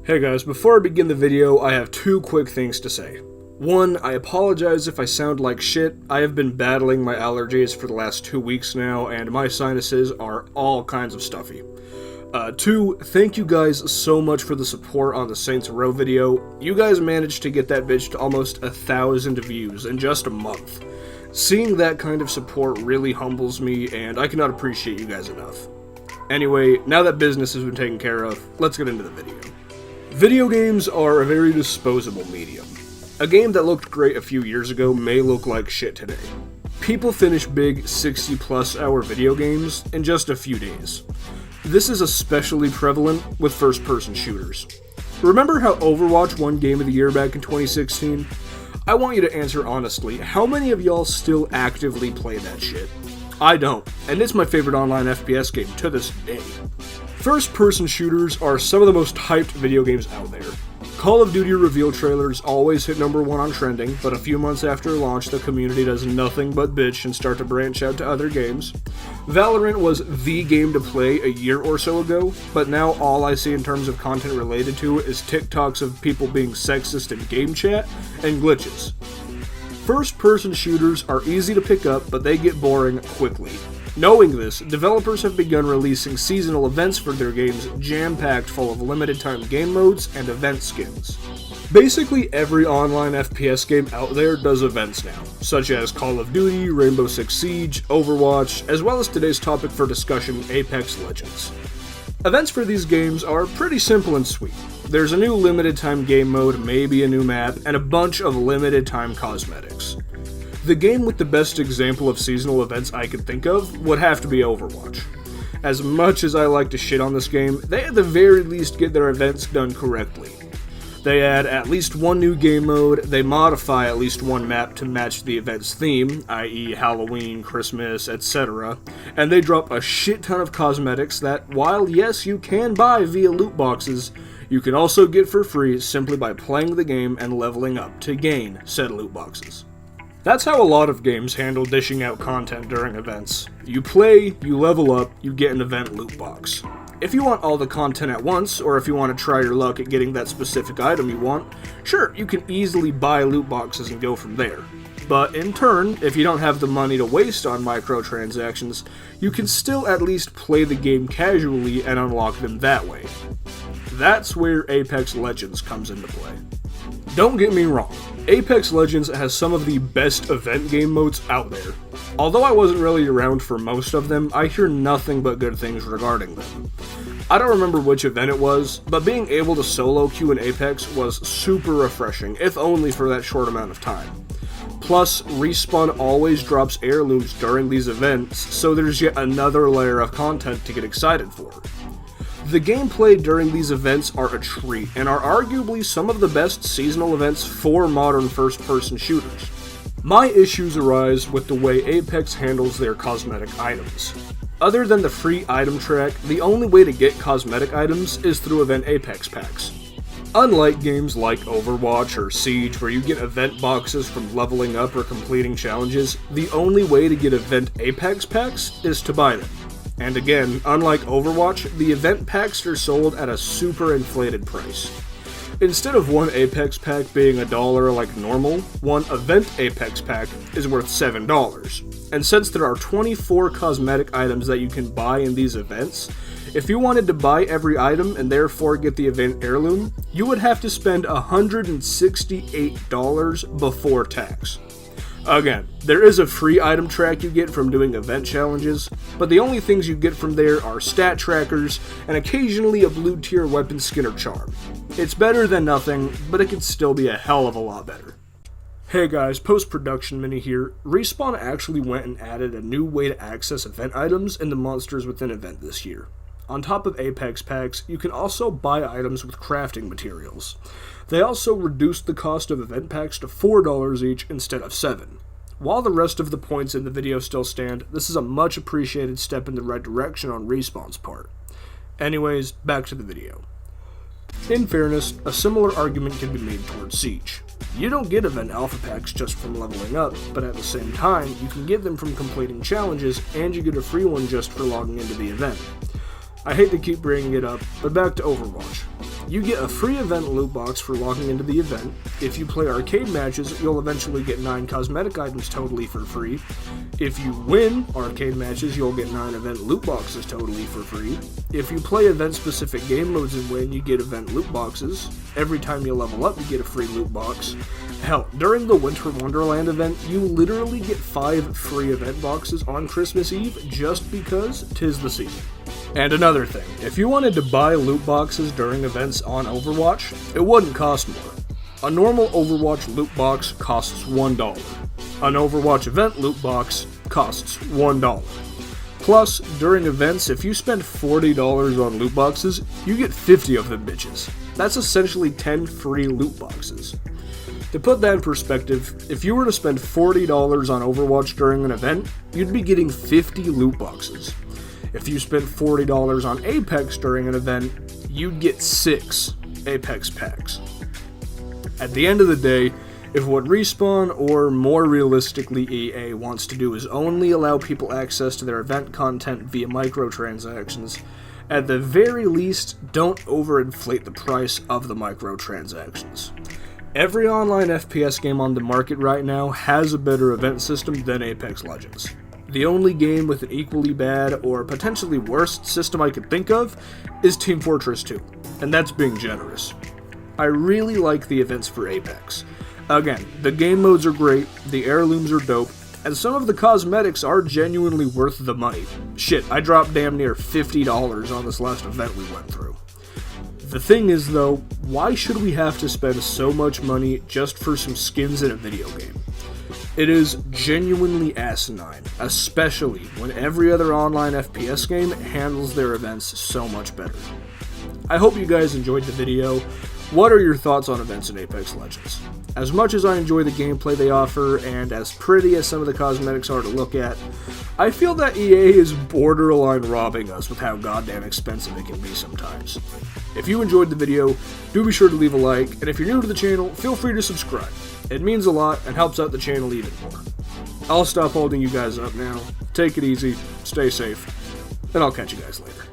Hey guys, before I begin the video, I have two quick things to say. One, I apologize if I sound like shit. I have been battling my allergies for the last 2 weeks now, and my sinuses are all kinds of stuffy. Two, thank you guys so much for the support on the Saints Row video. You guys managed to get that bitch to almost 1,000 views in just a month. Seeing that kind of support really humbles me, and I cannot appreciate you guys enough. Anyway, now that business has been taken care of, let's get into the video. Video games are a very disposable medium. A game that looked great a few years ago may look like shit today. People finish big 60+ hour video games in just a few days. This is especially prevalent with first-person shooters. Remember how Overwatch won Game of the Year back in 2016? I want you to answer honestly, how many of y'all still actively play that shit? I don't, and it's my favorite online FPS game to this day. First-person shooters are some of the most hyped video games out there. Call of Duty reveal trailers always hit number 1 on trending, but a few months after launch the community does nothing but bitch and start to branch out to other games. Valorant was the game to play a year or so ago, but now all I see in terms of content related to it is TikToks of people being sexist in game chat and glitches. First-person shooters are easy to pick up, but they get boring quickly. Knowing this, developers have begun releasing seasonal events for their games jam-packed full of limited-time game modes and event skins. Basically every online FPS game out there does events now, such as Call of Duty, Rainbow Six Siege, Overwatch, as well as today's topic for discussion, Apex Legends. Events for these games are pretty simple and sweet. There's a new limited-time game mode, maybe a new map, and a bunch of limited-time cosmetics. The game with the best example of seasonal events I could think of would have to be Overwatch. As much as I like to shit on this game, they at the very least get their events done correctly. They add at least one new game mode, they modify at least one map to match the event's theme, i.e. Halloween, Christmas, etc., and they drop a shit ton of cosmetics that, while yes you can buy via loot boxes, you can also get for free simply by playing the game and leveling up to gain said loot boxes. That's how a lot of games handle dishing out content during events. You play, you level up, you get an event loot box. If you want all the content at once, or if you want to try your luck at getting that specific item you want, sure, you can easily buy loot boxes and go from there. But in turn, if you don't have the money to waste on microtransactions, you can still at least play the game casually and unlock them that way. That's where Apex Legends comes into play. Don't get me wrong, Apex Legends has some of the best event game modes out there. Although I wasn't really around for most of them, I hear nothing but good things regarding them. I don't remember which event it was, but being able to solo queue in Apex was super refreshing, if only for that short amount of time. Plus, Respawn always drops heirlooms during these events, so there's yet another layer of content to get excited for. The gameplay during these events are a treat, and are arguably some of the best seasonal events for modern first-person shooters. My issues arise with the way Apex handles their cosmetic items. Other than the free item track, the only way to get cosmetic items is through event Apex packs. Unlike games like Overwatch or Siege where you get event boxes from leveling up or completing challenges, the only way to get event Apex packs is to buy them. And again, unlike Overwatch, the event packs are sold at a super inflated price. Instead of one Apex pack being $1 like normal, one event Apex pack is worth $7. And since there are 24 cosmetic items that you can buy in these events, if you wanted to buy every item and therefore get the event heirloom, you would have to spend $168 before tax. Again, there is a free item track you get from doing event challenges, but the only things you get from there are stat trackers and occasionally a blue tier weapon skin or charm. It's better than nothing, but it could still be a hell of a lot better. Hey guys, post-production mini here. Respawn actually went and added a new way to access event items in the Monsters Within event this year. On top of Apex packs, you can also buy items with crafting materials. They also reduced the cost of event packs to $4 each instead of $7. While the rest of the points in the video still stand, this is a much appreciated step in the right direction on Respawn's part. Anyways, back to the video. In fairness, a similar argument can be made towards Siege. You don't get event alpha packs just from leveling up, but at the same time, you can get them from completing challenges, and you get a free one just for logging into the event. I hate to keep bringing it up, but back to Overwatch. You get a free event loot box for logging into the event. If you play arcade matches, you'll eventually get 9 cosmetic items totally for free. If you win arcade matches, you'll get 9 event loot boxes totally for free. If you play event-specific game modes and win, you get event loot boxes. Every time you level up, you get a free loot box. Hell, during the Winter Wonderland event, you literally get 5 free event boxes on Christmas Eve just because 'tis the season. And another thing, if you wanted to buy loot boxes during events on Overwatch, it wouldn't cost more. A normal Overwatch loot box costs $1. An Overwatch event loot box costs $1. Plus, during events, if you spend $40 on loot boxes, you get 50 of them bitches. That's essentially 10 free loot boxes. To put that in perspective, if you were to spend $40 on Overwatch during an event, you'd be getting 50 loot boxes. If you spent $40 on Apex during an event, you'd get 6 Apex packs. At the end of the day, if what Respawn, or more realistically EA, wants to do is only allow people access to their event content via microtransactions, at the very least, don't overinflate the price of the microtransactions. Every online FPS game on the market right now has a better event system than Apex Legends. The only game with an equally bad or potentially worse system I could think of is Team Fortress 2, and that's being generous. I really like the events for Apex. Again, the game modes are great, the heirlooms are dope, and some of the cosmetics are genuinely worth the money. Shit, I dropped damn near $50 on this last event we went through. The thing is though, why should we have to spend so much money just for some skins in a video game? It is genuinely asinine, especially when every other online FPS game handles their events so much better. I hope you guys enjoyed the video. What are your thoughts on events in Apex Legends? As much as I enjoy the gameplay they offer, and as pretty as some of the cosmetics are to look at, I feel that EA is borderline robbing us with how goddamn expensive it can be sometimes. If you enjoyed the video, do be sure to leave a like, and if you're new to the channel, feel free to subscribe. It means a lot and helps out the channel even more. I'll stop holding you guys up now. Take it easy, stay safe, and I'll catch you guys later.